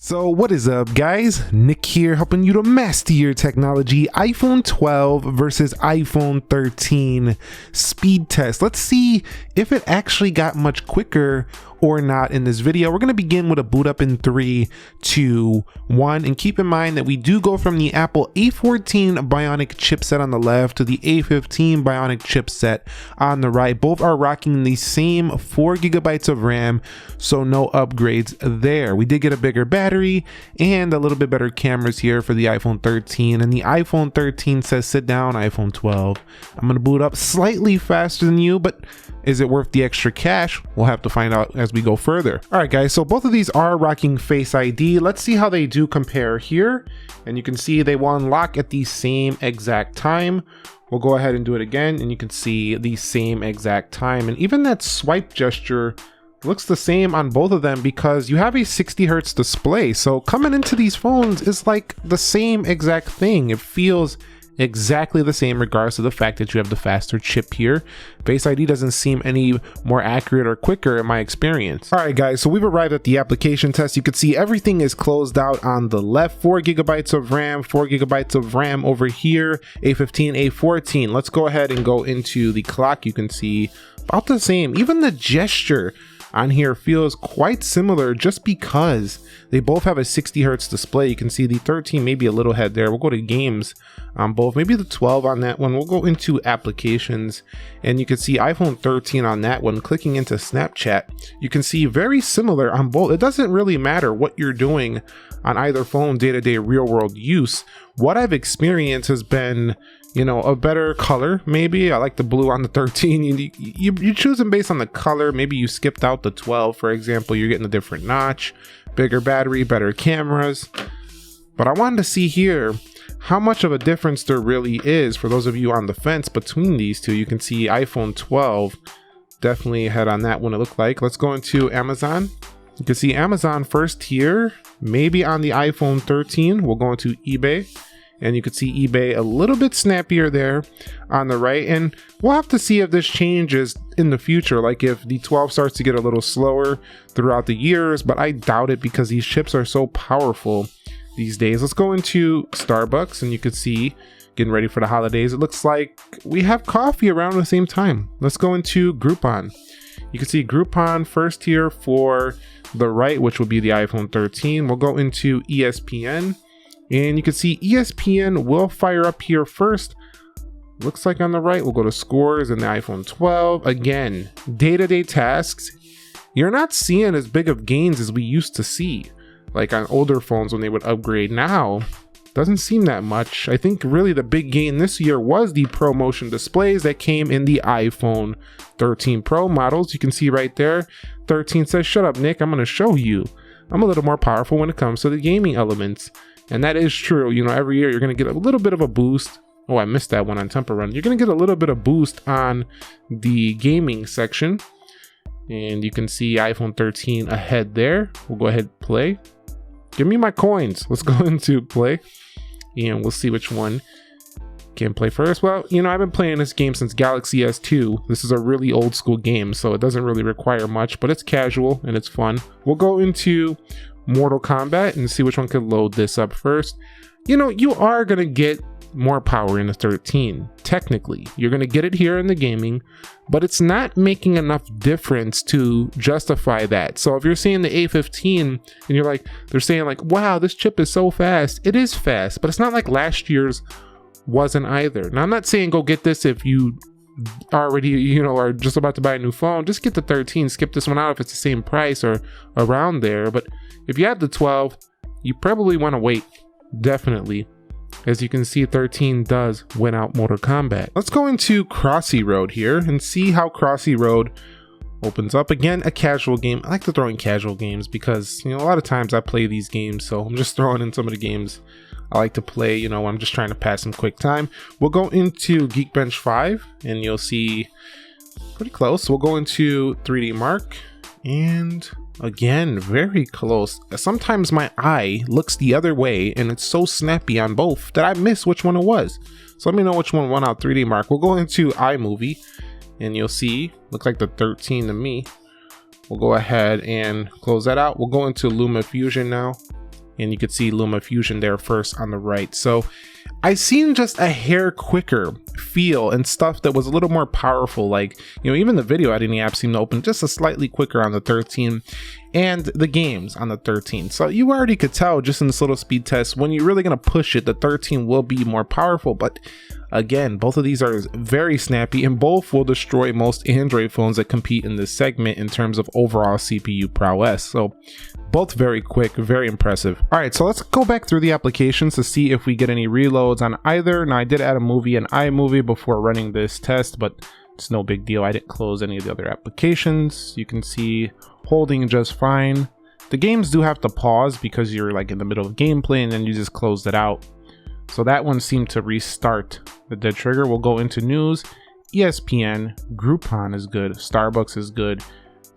So what is up, guys? Nick here, helping you to master your technology. iPhone 12 versus iPhone 13 speed test. Let's see if it actually got much quicker or not in this video. We're going to begin with a boot up in 3, 2, 1, and keep in mind that we do go from the Apple A14 Bionic chipset on the left to the A15 Bionic chipset on the right. Both are rocking the same 4 GB of RAM, so no upgrades there. We did get a bigger battery and a little bit better cameras here for the iPhone 13, and the iPhone 13 says sit down, iPhone 12. I'm going to boot up slightly faster than you, but is it worth the extra cash? We'll have to find out as we go further. All right, guys, so both of these are rocking Face ID. Let's see how they do compare here. And you can see they will unlock at the same exact time. We'll go ahead and do it again, and you can see the same exact time. And even that swipe gesture looks the same on both of them because you have a 60 Hertz display. So coming into these phones is like the same exact thing. It feels exactly the same regardless of the fact that you have the faster chip here. Face ID doesn't seem any more accurate or quicker in my experience. All right, guys, so we've arrived at the application test. You can see everything is closed out on the left. 4 GB of RAM, 4 GB of RAM over here, A15, A14. Let's go ahead and go into the clock. You can see about the same. Even the gesture on here feels quite similar just because they both have a 60 Hertz display. You can see the 13 maybe a little ahead there. We'll go to games on both, maybe the 12 on that one. We'll go into applications, and you can see iPhone 13 on that one. Clicking into Snapchat, you can see very similar on both. It doesn't really matter what you're doing on either phone day-to-day real-world use. What I've experienced has been, you know, a better color. Maybe I like the blue on the 13. You choose them based on the color. Maybe you skipped out the 12, for example. You're getting a different notch, bigger battery, better cameras. But I wanted to see here how much of a difference there really is for those of you on the fence between these two. You can see iPhone 12 definitely ahead on that one, it looked like. Let's go into Amazon. You can see Amazon first here, maybe on the iPhone 13. We'll go into eBay, and you can see eBay a little bit snappier there on the right. And we'll have to see if this changes in the future, like if the 12 starts to get a little slower throughout the years, but I doubt it because these chips are so powerful these days. Let's go into Starbucks, and you can see getting ready for the holidays. It looks like we have coffee around the same time. Let's go into Groupon. You can see Groupon first here for the right, which will be the iPhone 13. We'll go into ESPN, and you can see ESPN will fire up here first. Looks like on the right, we'll go to scores and the iPhone 12. Again, day-to-day tasks, you're not seeing as big of gains as we used to see, like on older phones when they would upgrade. Now, doesn't seem that much. I think really the big gain this year was the ProMotion displays that came in the iPhone 13 Pro models. You can see right there, 13 says, shut up, Nick, I'm going to show you. I'm a little more powerful when it comes to the gaming elements. And that is true. You know, every year you're going to get a little bit of a boost. Oh, I missed that one on Temple Run. You're going to get a little bit of boost on the gaming section. And you can see iPhone 13 ahead there. We'll go ahead and play. Give me my coins. Let's go into play, and we'll see which one can play first. Well, you know, I've been playing this game since Galaxy S2. This is a really old school game, so it doesn't really require much, but it's casual and it's fun. We'll go into Mortal Kombat and see which one could load this up first. You know, you are going to get more power in the 13. Technically, you're going to get it here in the gaming, but it's not making enough difference to justify that. So if you're seeing the A15 and you're like, they're saying like, wow, this chip is so fast. It is fast, but it's not like last year's wasn't either. Now, I'm not saying go get this if you already, you know, are just about to buy a new phone. Just get the 13, skip this one out if it's the same price or around there. But if you have the 12, you probably want to wait, definitely. As you can see, 13 does win out Mortal Kombat. Let's go into Crossy Road here and see how Crossy Road opens up. Again, a casual game. I like to throw in casual games because, you know, a lot of times I play these games, so I'm just throwing in some of the games I like to play, you know, I'm just trying to pass some quick time. We'll go into Geekbench 5, and you'll see pretty close. We'll go into 3D Mark, and again, very close. Sometimes my eye looks the other way, and it's so snappy on both that I miss which one it was. So let me know which one won out 3D Mark. We'll go into iMovie, and you'll see, looks like the 13 to me. We'll go ahead and close that out. We'll go into LumaFusion now. and you could see LumaFusion there first on the right. So I seen just a hair quicker feel and stuff that was a little more powerful. Like, you know, even the video editing app seemed to open just a slightly quicker on the 13, and the games on the 13. So you already could tell just in this little speed test, when you're really going to push it, the 13 will be more powerful. But again, both of these are very snappy, and both will destroy most Android phones that compete in this segment in terms of overall CPU prowess. So both very quick, very impressive. All right, so let's go back through the applications to see if we get any reloads on either. Now, I did add a movie and iMovie before running this test, but it's no big deal. I didn't close any of the other applications. You can see holding just fine. The games do have to pause because you're like in the middle of gameplay and then you just closed it out. So that one seemed to restart the dead trigger. We'll go into news. ESPN, Groupon is good, Starbucks is good,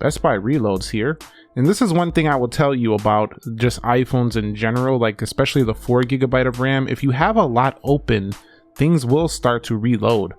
Best Buy reloads here. And this is one thing I will tell you about just iPhones in general, like especially the 4GB of RAM. If you have a lot open, things will start to reload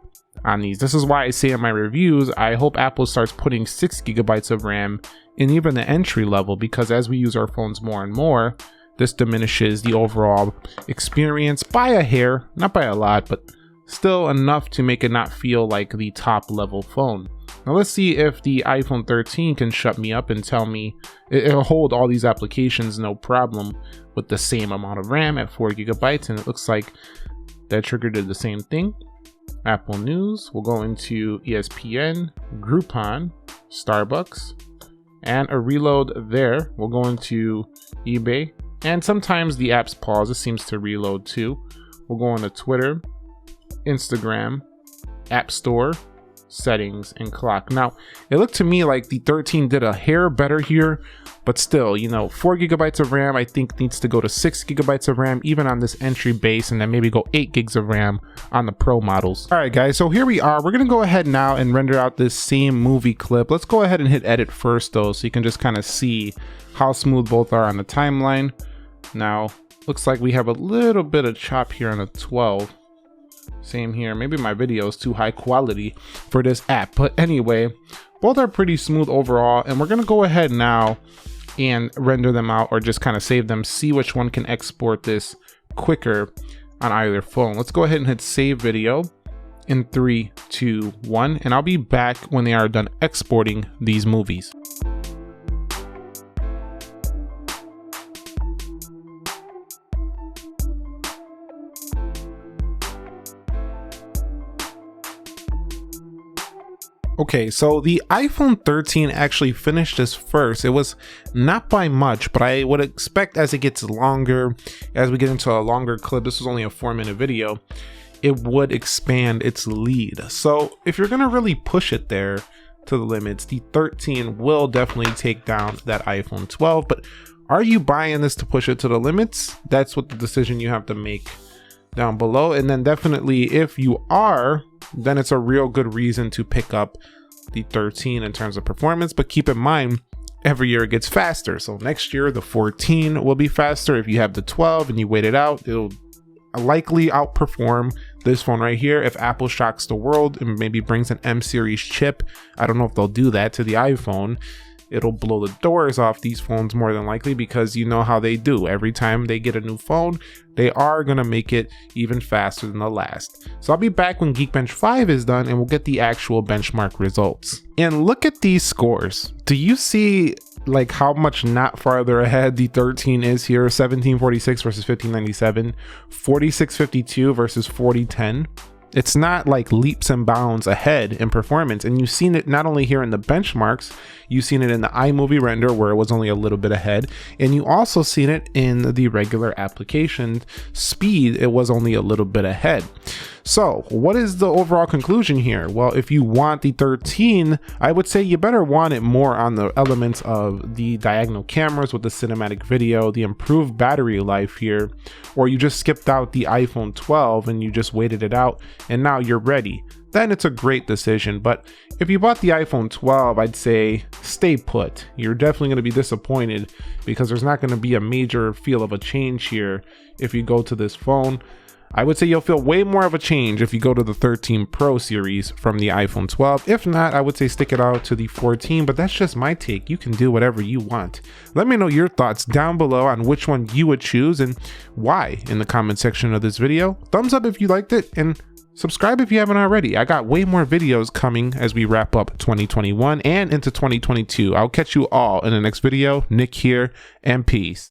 on these. This is why I say in my reviews, I hope Apple starts putting 6GB of RAM in even the entry level, because as we use our phones more and more, this diminishes the overall experience by a hair, not by a lot, but still enough to make it not feel like the top level phone. Now let's see if the iPhone 13 can shut me up and tell me it'll hold all these applications no problem with the same amount of RAM at 4GB, and it looks like that trigger did the same thing. Apple News, we'll go into ESPN, Groupon, Starbucks, and a reload there. We'll go into eBay, and sometimes the apps pause. It seems to reload too. We'll go into Twitter, Instagram, App Store, Settings, and Clock. Now, it looked to me like the 13 did a hair better here, but still, you know, 4GB of RAM I think needs to go to 6GB of RAM even on this entry base, and then maybe go 8GB of RAM on the Pro models. All right, guys, so here we are. We're gonna go ahead now and render out this same movie clip. Let's go ahead and hit edit first though, so you can just kind of see how smooth both are on the timeline. Now, looks like we have a little bit of chop here on the 12. Same here. Maybe my video is too high quality for this app, but anyway, both are pretty smooth overall, and we're gonna go ahead now and render them out, or just kind of save them, see which one can export this quicker on either phone. Let's go ahead and hit save video in 3, 2, 1, and I'll be back when they are done exporting these movies. Okay, so the iPhone 13 actually finished this first. It was not by much, but I would expect as it gets longer, as we get into a longer clip, this was only a 4-minute video, it would expand its lead. So if you're gonna really push it there to the limits, the 13 will definitely take down that iPhone 12, but are you buying this to push it to the limits? That's what the decision you have to make down below. And then definitely if you are, then it's a real good reason to pick up the 13 in terms of performance. But keep in mind, every year it gets faster. So next year the 14 will be faster. If you have the 12 and you wait it out, it'll likely outperform this phone right here. If Apple shocks the world and maybe brings an M series chip, I don't know if they'll do that to the iPhone, it'll blow the doors off these phones more than likely, because you know how they do. Every time they get a new phone, they are gonna make it even faster than the last. So I'll be back when Geekbench 5 is done and we'll get the actual benchmark results. And look at these scores. Do you see like how much not farther ahead the 13 is here? 1746 versus 1597, 4652 versus 4010. It's not like leaps and bounds ahead in performance, and you've seen it not only here in the benchmarks, you've seen it in the iMovie render where it was only a little bit ahead, and you also seen it in the regular application speed, it was only a little bit ahead. So what is the overall conclusion here? Well, if you want the 13, I would say you better want it more on the elements of the diagonal cameras with the cinematic video, the improved battery life here, or you just skipped out the iPhone 12 and you just waited it out and now you're ready. Then it's a great decision. But if you bought the iPhone 12, I'd say stay put. You're definitely going to be disappointed because there's not going to be a major feel of a change here if you go to this phone. I would say you'll feel way more of a change if you go to the 13 Pro series from the iPhone 12. If not, I would say stick it out to the 14, but that's just my take. You can do whatever you want. Let me know your thoughts down below on which one you would choose and why in the comment section of this video. Thumbs up if you liked it, and subscribe if you haven't already. I got way more videos coming as we wrap up 2021 and into 2022. I'll catch you all in the next video. Nick here, and peace.